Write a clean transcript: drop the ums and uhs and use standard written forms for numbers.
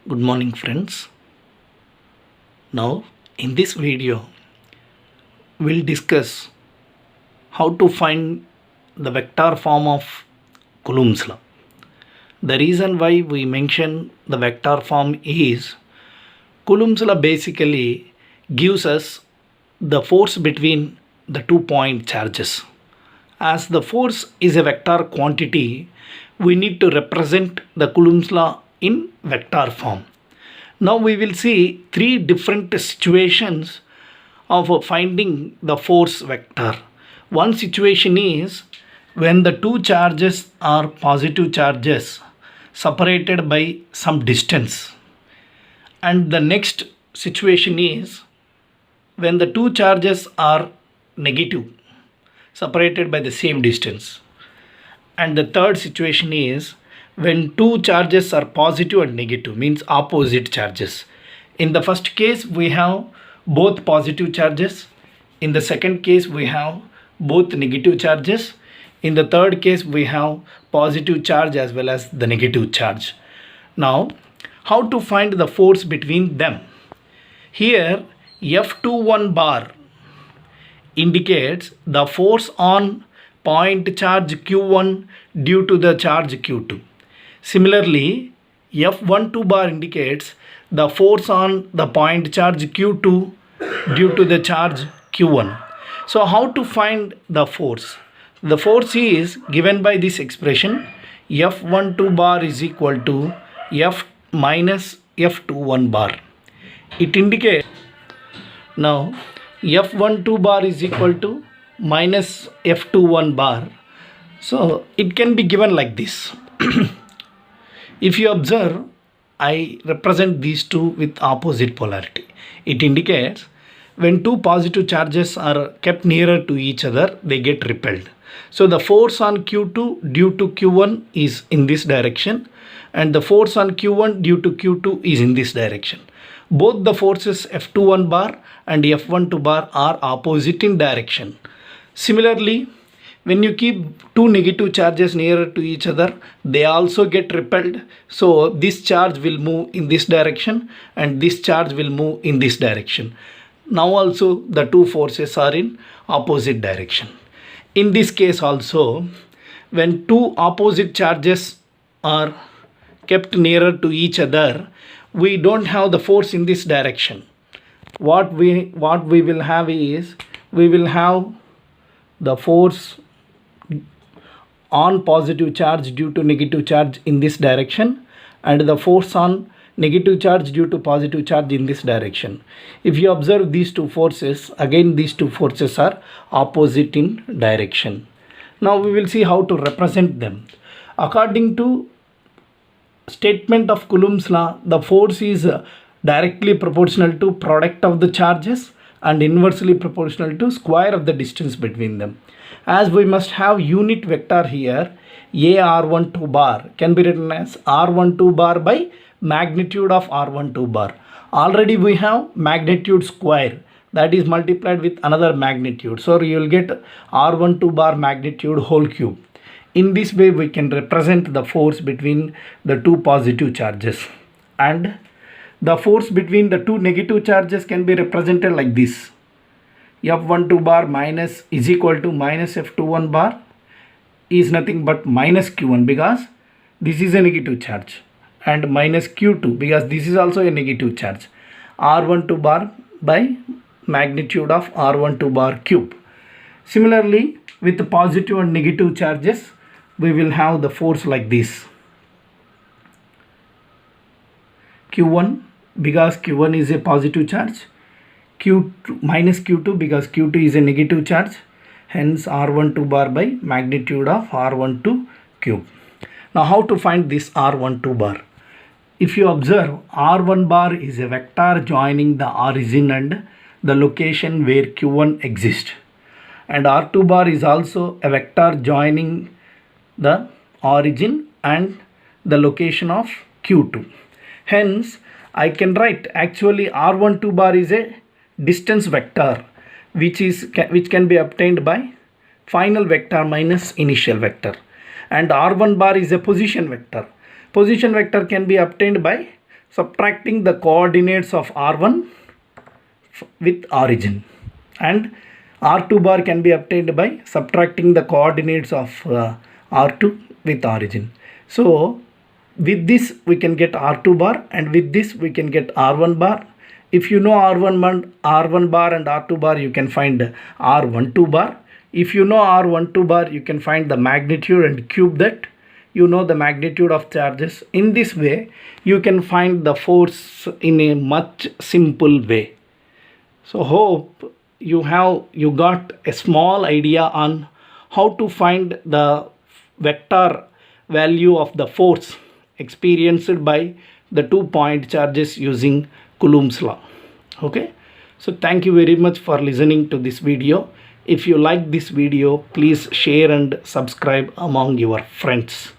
Good morning, friends. Now, in this video, we'll discuss how to find the vector form of Coulomb's law. The reason why we mention the vector form is Coulomb's law basically gives us the force between the 2-point charges. As the force is a vector quantity, we need to represent the Coulomb's law in vector form. Now we will see three different situations of finding the force vector. One situation is when the two charges are positive charges separated by some distance. And the next situation is when the two charges are negative separated by the same distance. And the third situation is when two charges are positive and negative, means opposite charges. In the first case we have both positive charges. In the second case we have both negative charges. In the third case we have positive charge as well as the negative charge. Now how to find the force between them? Here F21 bar indicates the force on point charge Q1 due to the charge Q2. Similarly, F12 bar indicates the force on the point charge Q2 due to the charge Q1. So how to find the force? The force is given by this expression F12 bar is equal to F minus F21 bar. It indicates now F12 bar is equal to minus F21 bar. So it can be given like this. If you observe, I represent these two with opposite polarity. It indicates when two positive charges are kept nearer to each other, they get repelled. So the force on Q2 due to Q1 is in this direction, and the force on Q1 due to Q2 is in this direction. Both the forces F21 bar and F12 bar are opposite in direction. Similarly, when you keep two negative charges nearer to each other, they also get repelled. So this charge will move in this direction and this charge will move in this direction. Now also the two forces are in opposite direction. In this case also, when two opposite charges are kept nearer to each other, we don't have the force in this direction. What we will have is, we will have the force on positive charge due to negative charge in this direction, and the force on negative charge due to positive charge in this direction. If you observe these two forces, again these two forces are opposite in direction. Now we will see how to represent them. According to statement of Coulomb's law, the force is directly proportional to product of the charges and inversely proportional to square of the distance between them. As we must have unit vector here, AR12 bar can be written as R12 bar by magnitude of R12 bar. Already we have magnitude square, that is multiplied with another magnitude. So you will get R12 bar magnitude whole cube. In this way we can represent the force between the two positive charges, and the force between the two negative charges can be represented like this. F12 bar minus is equal to minus F21 bar is nothing but minus Q1 because this is a negative charge, and minus Q2 because this is also a negative charge. R12 bar by magnitude of R12 bar cube. Similarly, with the positive and negative charges, we will have the force like this. Q1 because Q1 is a positive charge, Q2 minus Q2 because Q2 is a negative charge, hence R12 bar by magnitude of R12 cube. Now how to find this R12 bar? If you observe, R1 bar is a vector joining the origin and the location where Q1 exists, and R2 bar is also a vector joining the origin and the location of Q2. Hence I can write actually R12 bar is a distance vector which can be obtained by final vector minus initial vector, and R1 bar is a position vector. Position vector can be obtained by subtracting the coordinates of r1 with origin, and r2 bar can be obtained by subtracting the coordinates of r2 with origin. So with this we can get r2 bar, and with this we can get r1 bar. If you know r1 bar and r2 bar, you can find r12 bar. If you know r12 bar, you can find the magnitude and cube that. You know the magnitude of charges. In this way you can find the force in a much simple way. So hope you got a small idea on how to find the vector value of the force experienced by the 2-point charges using Coulomb's law. Okay, so thank you very much for listening to this video. If you like this video, please share and subscribe among your friends.